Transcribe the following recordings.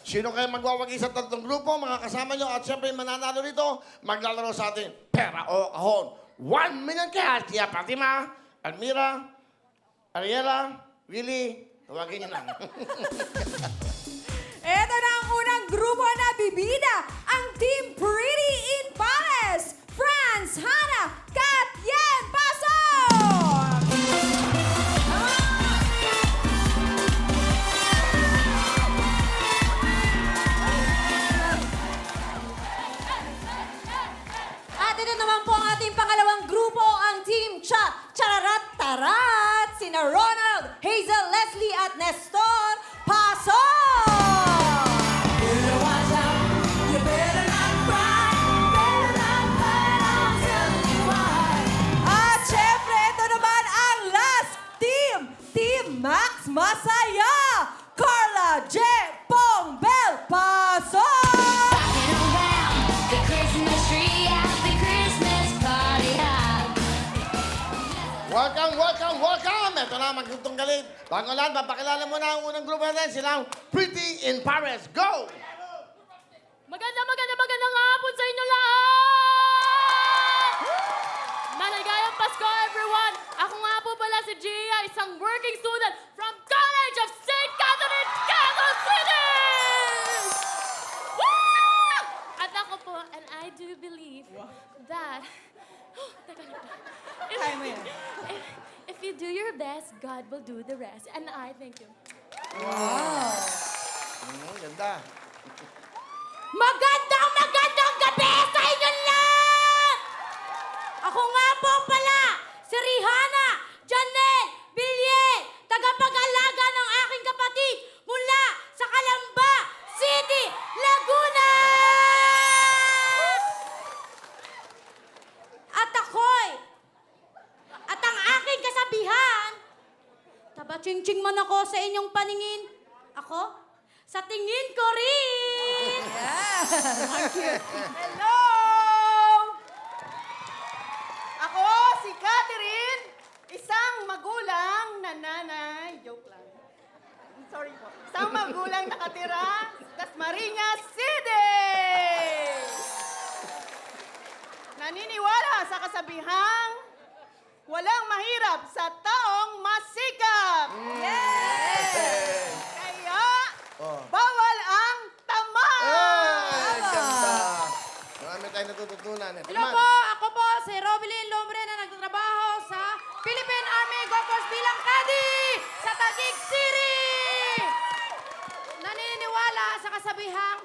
Sino kayo magwawagi sa tatlong grupo, mga kasama nyo, at siyempre mananalo rito, maglalaro sa ating pera o kahon. 1 million cash. Kaya Fatima, Almira, Ariela, Willie, tawagin nyo lang. Ito na ang unang grupo na bibida, ang Team Pretty in Paris. Franz, Hannah, Kat, Yen, pasok! At ito naman po ang ating pangalawang grupo, ang Team Cha, Chararat, Tarat, sina Ronald, Hazel, Leslie at Nestor. Pasok! At syempre, ito naman ang last team, Team Max Masaya, Carla, J. Pong, Bell, pasok! The Christmas tree at the Christmas party hop. Welcome, welcome, welcome! Ito na, magtutong galit. Bago lahat, mapakilala mo na ang unang grupo natin, silang Pretty in Paris. Go! Magandang hapon sa inyo lahat! Maligayang Pasko, everyone! Ako nga po pala si Gia, isang working student from College of St. Catherine, Quezon City! Woo! At ako po, and I do believe that... Teka lang. Kaya mo yan. If you do your best, God will do the rest. And I thank you. Ganda. Magandang gabi sa inyo lahat! Ako nga po pala, si Rihanna Janelle Villier, tagapag-alaga ng aking kapatid mula sa Calamba City, Laguna! At ang aking kasabihan, taba-ching-ching man ako sa inyong paningin. Ako, sa tingin ko rin! Hello! Ako, si Catherine, isang magulang na nanay. Joke lang. Sorry po. Isang magulang nakatira sa Marinas City! Naniniwala sa kasabihang walang mahirap sa taong masikap. Kaya, bawal ang tamad! Ay, ganda. Marami tayong natututunan. Ito Hello naman. po, ako po si Robilyn Lombre na nagtatrabaho sa Philippine Army Go Force bilang kadi sa Taguig City! Naniniwala sa kasabihang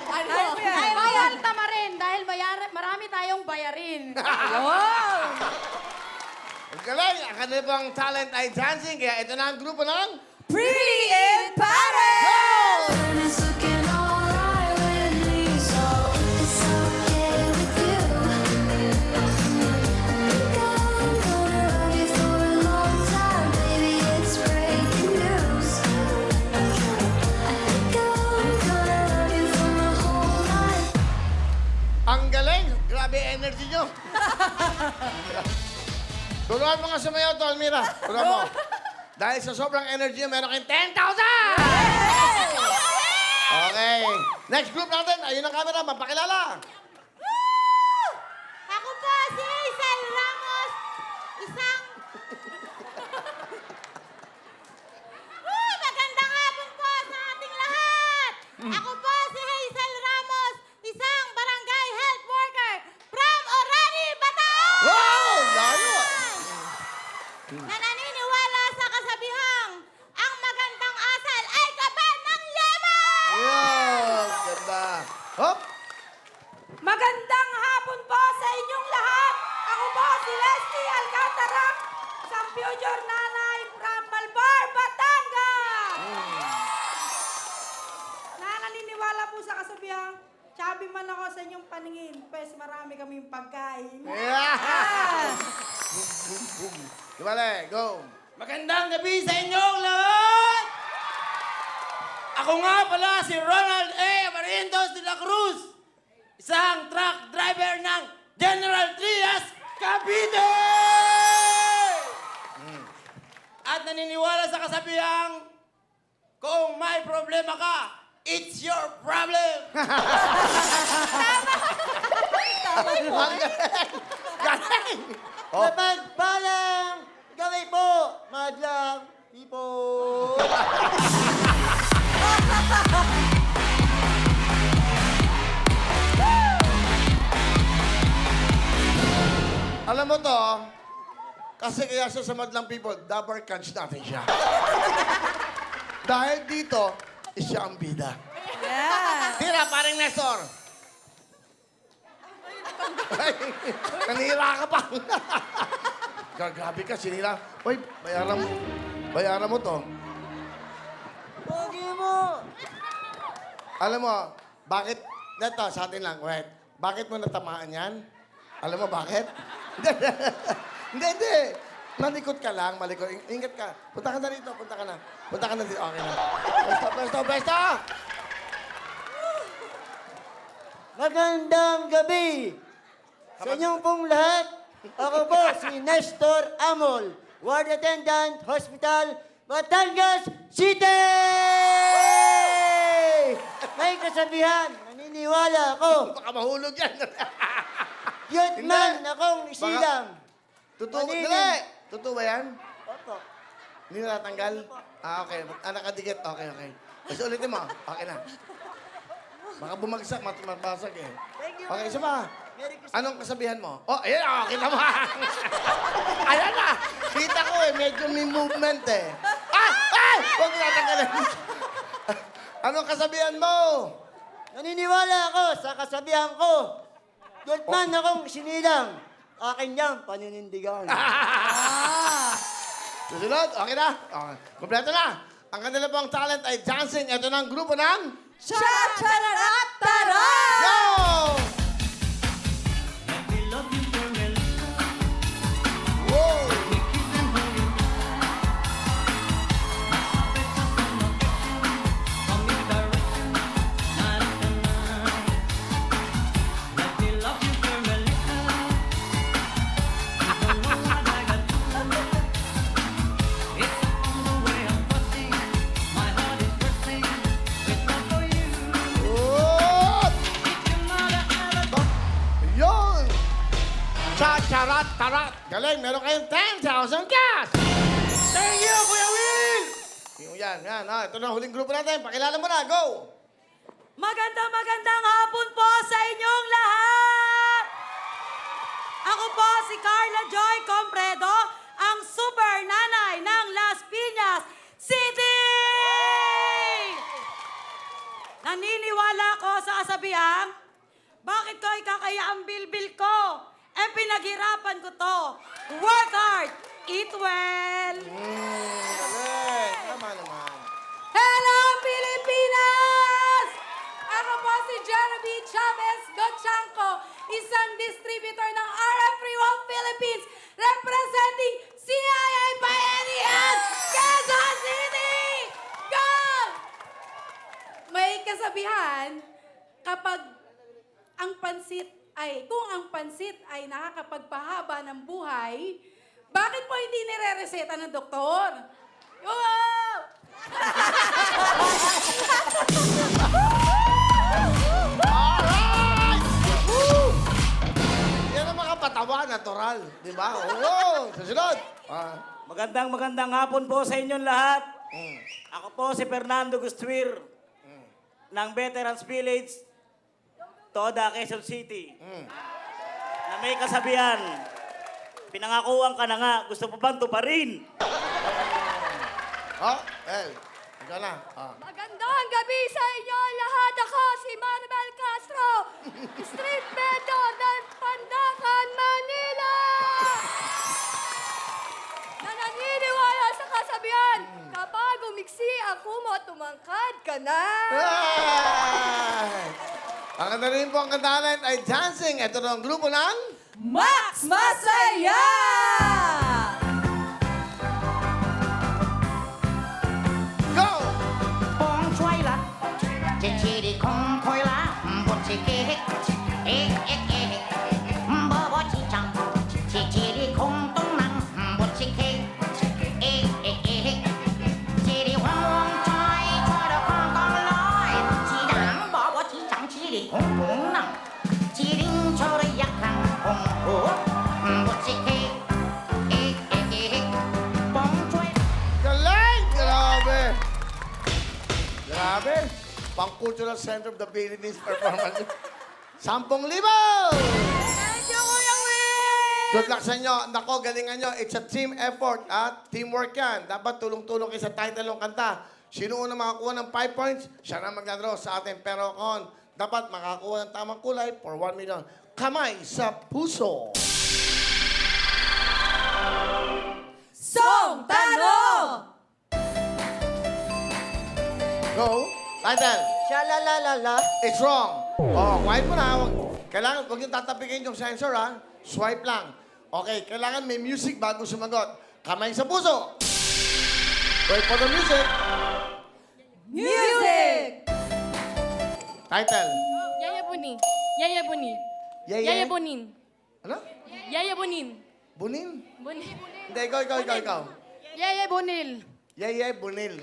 ano? Ay, bawal tamarin dahil marami tayong bayarin. Ang galing. Ang kanilang talent ay dancing. Kaya ito na ang grupo ng Pretty in Paris! And it's looking alright with me, so it's okay with you. I'm gonna love you for a long time, baby, it's breaking news. I think I'm gonna love you for my whole life. Ang galing. Grabe energy nyo. Turuan mo nga sumayaw to, Almira. Turuan mo. Dahil sa sobrang energy, meron kayong 10,000! Okay. Next group natin. Ayun ang camera. Mapakilala. Ako po si Hazel Ramos, isang... Magandang hapon po sa ating lahat! Ako po si Hazel Ramos, isang barangay health worker from Orani, Bataan! Wow! Layo! Na naniniwala sa kasabihang ang magandang asal ay kaban ng yaman! Wow! Ganda. Hop! Magandang hapon po sa inyong lahat. Ako po si Leslie Alcantara, isang future nanay from Malbar, Batangas. Naniniwala po sa kasabihang, sabi man ako sa inyong paningin, pues marami kaming pagkain. Yeah! Boom, boom, boom. Dimale, go. Magandang gabi sa inyong lahat! Ako nga pala si Ronald A. Barrientos de la Cruz, isang truck driver ng General Trias, Cavite! At naniniwala sa kasabihang, kung may problema ka, it's your problem. Ang galing! Galing! Oh, Mapagpalang gawin po, madlang people. alam mo to, kasi kaya siya sa Madlang People, double catch natin siya. Dahil dito, siya ang bida. Yeah. Tira, paring Nestor. Ay, nanira ka pa. Grabe ka, sinira. Uy, bayaran mo to. Pogi mo. Alam mo, bakit, neto, sa atin lang, wait. Bakit mo natamaan yan? Alam mo bakit? Hindi. Malikot ka lang, malikot. Ingat ka. Punta ka na rito, punta ka na. Punta ka na dito, okay na. Besto! Magandang gabi sa inyong pong lahat. Ako po si Nestor Amol, Ward Attendant, Hospital, Batangas City! May kasabihan, naniniwala ako. Baka mahulog yan. Cute man akong isilang. Totoo, Manilin. dali! Totoo ba yan? Opo. Hindi na natanggal? Ah, okay. Nakadikit. Okay. Kasi ulitin mo. Okay na. Baka bumagsak, mabasag eh. Thank you. Okay, isa pa. Merry Christmas. Anong kasabihan mo? Oh, ayan, kita mo. Ayan na. Kita ko eh, medyo may movement eh. Ay! Huwag mo natanggalin. Anong kasabihan mo? Naniniwala ako sa kasabihan ko. Cute man akong sinilang. Akin niyang paninindigan. Susunod, okay na? Okay. Kompleto na. Ang kanila pong talent ay dancing. Ito na ang grupo ng... Cha-cha-ra-ra-tara! Go! Whoa! Whoop! Yun! Cha-charat-tarat! Galing, meron kayong 10,000 cash! Thank you, Kuya Will! Yan. Ito na, huling grupo natin. Pakilala mo na, go! Magandang hapon po sa inyong lahat! Ako po si Carla Joy Compredo, ang super nanay ng Las Piñas City! Naniniwala ko sa kasabihan, bakit ko ikakaya ang bilbil ko? Eh, pinaghirapan ko to. Work hard, eat well. Galing! Tama naman. Hello, Pilipinas! Ako po si Jeremy Chavez Gochanco, isang distributor ng RF Rewalt Philippines, representing CIA Pioneers, Quezon City! Go! May kasabihan, kung ang pansit ay nakakapagpahaba ng buhay, bakit po hindi nire-reseta ng doktor? Wow! Alright! Woo! Yan ang makapatawa, natural. Di ba? Oo! Susunod! Magandang hapon po sa inyong lahat. Mm. Ako po si Fernando Gustuir ng Veterans Village, Toda, Quezon City. Na may kasabihan, pinangakuan ka na nga, gusto pa bang tuparin? Oh, El. Ikaw na. Magandang gabi sa inyo lahat. Ako si Maribel Castro, Street Vendor ng Pandacan, Manila! Na naniniwala sa kasabihan, kapag umiksi ang kumot, tumangkad ka na! Ay! Ang kanta rin po ang kantahan ay dancing. Ito na ang grupo ng... Max Masaya! Go! Bong choy la, chê chê đi không thôi la, bột chê kê hết, bơ bó chi chẳng, chê chê đi không tung năng, bột chê kê, Grabe. Pang-cultural center of the Philippines performance. 10,000! Thank you, Kuya Will! Good luck sa inyo. Nako, galingan nyo. It's a team effort at teamwork yan. Dapat tulong-tulong kayo sa title ng kanta. Sino unang makakuha ng 5 points, siya na maglalaro sa atin. Pero kung dapat makakuha ng tamang kulay for 1 million. Kamay sa puso. Song Tanong! Go. Title. Sha-la-la-la-la. It's wrong. Oh, quiet mo na. Kailangan, huwag yung tatapikin yung sensor, ha? Swipe lang. Okay, kailangan may music bago sumagot. Kamay sa puso. Wait for the music. Music! Title. Yaya Buni. Yaya Buni. Yeye? Yaya Bunin. Ano? Yaya Bunin. Bunin? Bunin. Hindi, ikaw. Yaya Bunil. Yeye, bunil.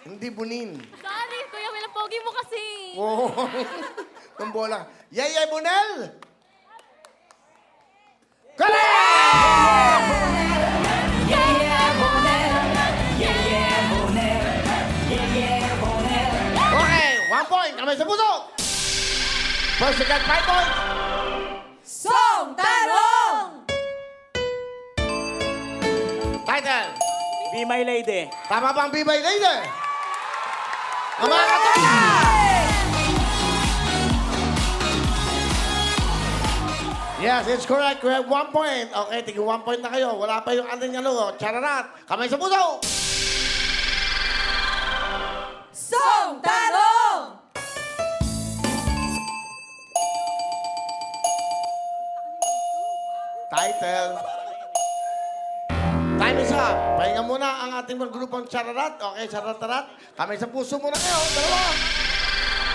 Hindi bunin. Sorry, Kuya Will, ang pogi mo kasi. Wow. Tumbola. Yeye, bunel! Correct! Okay, 1 point. Kamay sa puso. First, second, 5 points. Song Tanong! Title. Be My Lady. Tama ba ang Be My Lady? Ang mga katola! Yes, it's correct. We have 1 point. Okay, tigil 1 point na kayo. Wala pa yung ating ano. Chararat. Kamay sa puso. Song Tanong! Title. Time is up. Pahinga muna ang ating mga grupong Chararat. Okay, Chararat. Kamay sa puso muna kayo. Dalawa.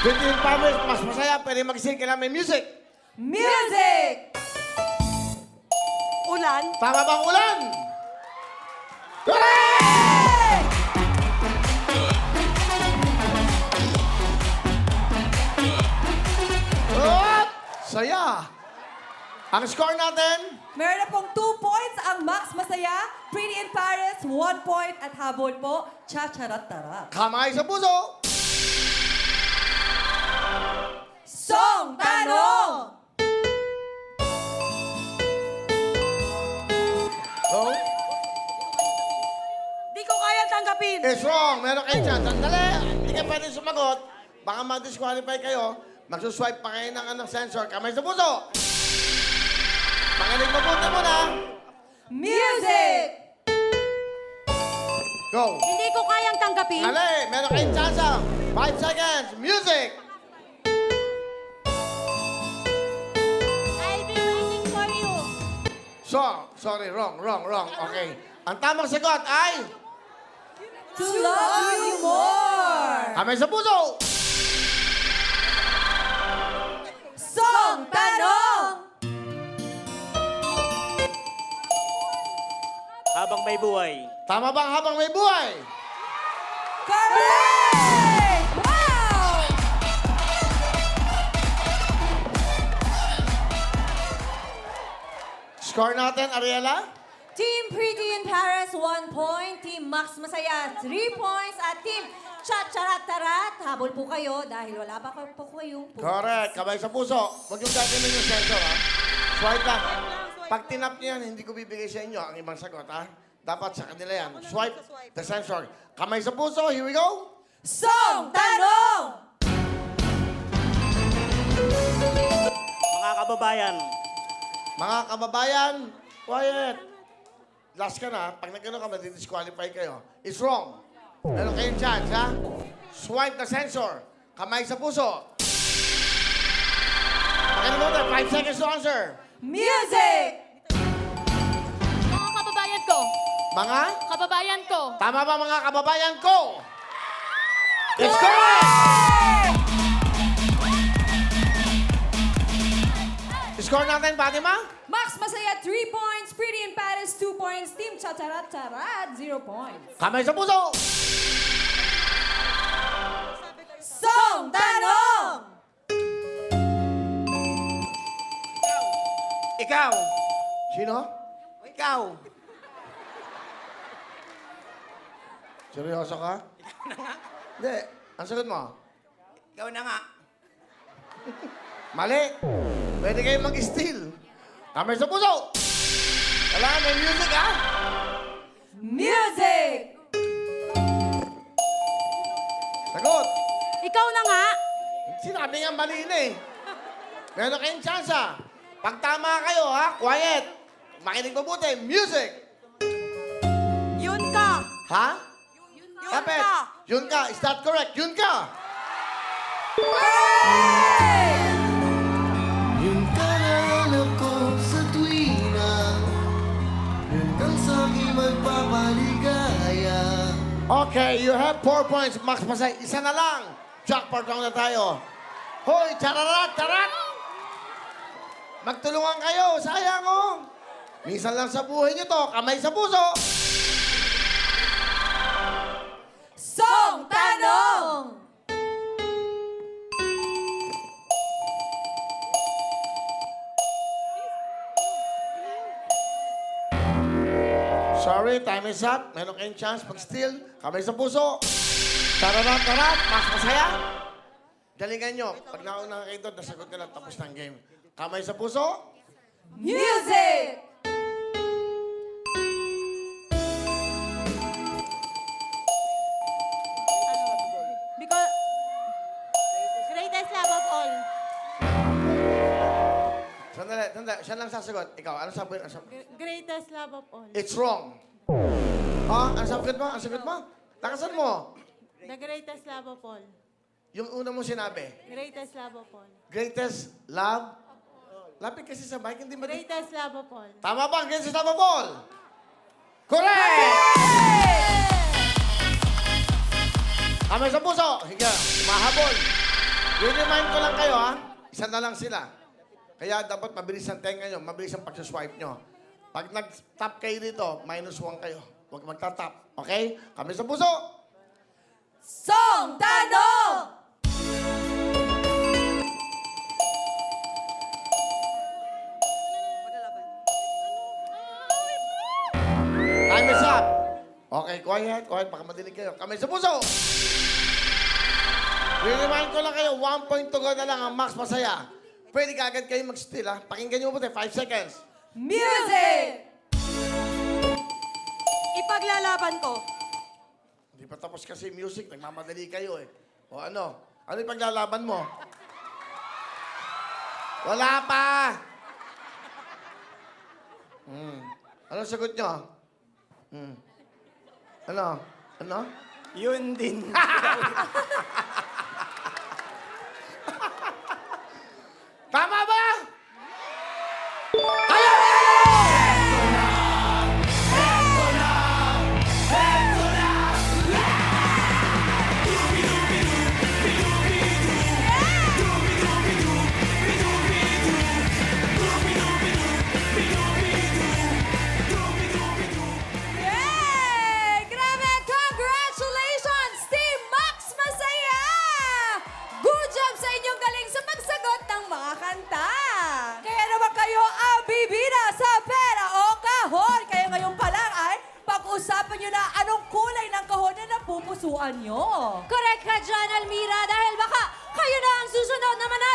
15 powers. Mas masaya. Pwede mag-sing. Kailangan may music. Music! Ulan? Tama bang ulan? Correct! Up! Saya! Ang score natin, Meron na pong 2 points ang Max Masaya, Pretty in Paris, 1 point at habol po, Cha-charat-tarat. kamay sa puso. Song Tanong! Go. Di ko kaya tanggapin. It's wrong. Meron kayo dyan. Sandali. Hindi ka pwede sumagot. Baka ma-disqualify kayo. Magsuswipe pa kayo ng sensor. Kamay sa puso. Makinig mabuti muna. Music! Go. Hindi ko kayang tanggapin. Dali. Meron kayong chance. 5 seconds. Music. I'll be waiting for you. Sorry. Wrong. Okay. Ang tamang sagot ay... To love you more! Kamay sa puso. Song Tanong! Habang may buhay. Tama bang habang may buhay? Correct! Wow! Score natin, Ariela? Team Pretty in Paris, 1 point. Team Max Masaya, 3 points. At Team Cha-charat-tarat, habol po kayo dahil wala pa po kayong points. Correct. Kamay sa puso. Huwag yung gagawin yung sensor, ha? Swipe lang. Pag tinap niyo yan, hindi ko bibigay sa inyo ang ibang sagot, ha? Dapat sa kanila yan. Swipe the sensor. Kamay sa puso. Here we go. Song Tanong! Mga kababayan, Mga kababayan, quiet. Last ka na. Pag nagano ka, madidisqualify kayo. It's wrong. Meron kayong chance, ha? Swipe the sensor. Kamay sa puso. Pakinig mo tayo. 5 seconds to answer. Music! Mga kababayan ko. Mga? Kababayan ko. Tama ba mga kababayan ko? It's correct! Score natin, Fatima? Max Masaya, 3 points. Pretty in Paris, 2 points. Team Cha-charat-tarat, 0 points. Kamay sa puso. Song Tanong! Ikaw. Sino? Ikaw. Seryoso ka? Hindi. Ang sagot mo? Ikaw na nga. Mali. Pwede kayo mag-steal. Kamay sa puso. Wala, may music, ha? Music! Sagot. Ikaw na nga. Sinabi nga mali na eh. Meron kayong chance, ha? Pag tama kayo, ha? Quiet. Makinig mabuti. Music. Yun ka. Ha? Yun Kapit. ka. Yun ka. Is that correct? Yun ka. Yun ka na alam ko sa tuwina. Yun kang sa'king magpapaligaya. Okay, you have 4 points. Max Pasay, isa na lang. Jackpot lang na tayo. Hoy, chararat, charat! Magtulungan kayo, sayang oh. Minsan lang sa buhay niyo to, kamay sa puso. Song Tanong! Sorry, time is up. Meron kayong chance mag-steal. Kamay sa puso. Chararat, charat, Max Pasaya. Galingan nyo. Pag nauna kayo doon, nasagot nila, tapos ng game. Kamay sa puso. Music! Because... Greatest love of all. Sandali, sandali. Siya lang sasagot. Ikaw, ano sabi? Greatest love of all. It's wrong. Ha? Ano sagot mo? Ano sagot mo? Takasan mo. The greatest love of all. Yung una mo sinabi. Greatest love of all. Greatest love. Lapit kasi sa mic, hindi mo... Greatest love of all. Tama ba? Greatest love of all? Correct! Kamay sa puso. Higa, mahabol. Remind ko lang kayo, ha? Isa na lang sila. Kaya dapat mabilis ang tenga nyo, mabilis ang pag-swipe nyo. Pag nag-tap kayo dito, -1 kayo. Huwag magta-tap. Okay? Kamay sa puso. Song Tanong! Time is up. Okay, quiet, quiet. Baka madilig kayo. Kamay sa puso. Remind ko lang kayo, 1 point to go na lang ang Max Masaya. Pwede ka agad kayo mag-steal, ha? Pakinggan nyo mabuti, 5 seconds. Music! Ipaglalaban ko. Hindi pa tapos kasi music, nagmamadali kayo eh. O ano? Ano yung paglalaban mo? Wala pa! Ano sagot nyo? Ano? Ano? Yun din. Tama ba? Yay! Grabe! Congratulations, Team Max Masaya! Good job sa inyong galing sa pagsagot ng mga kanta. Kaya naman kayo ang bibida sa pera o kahon. Kaya ngayon pa lang ay pag-usapan nyo na anong kulay ng kahon na napupusuan nyo. Correct ka dyan, Almira, dahil baka kayo na ang susunod na manalo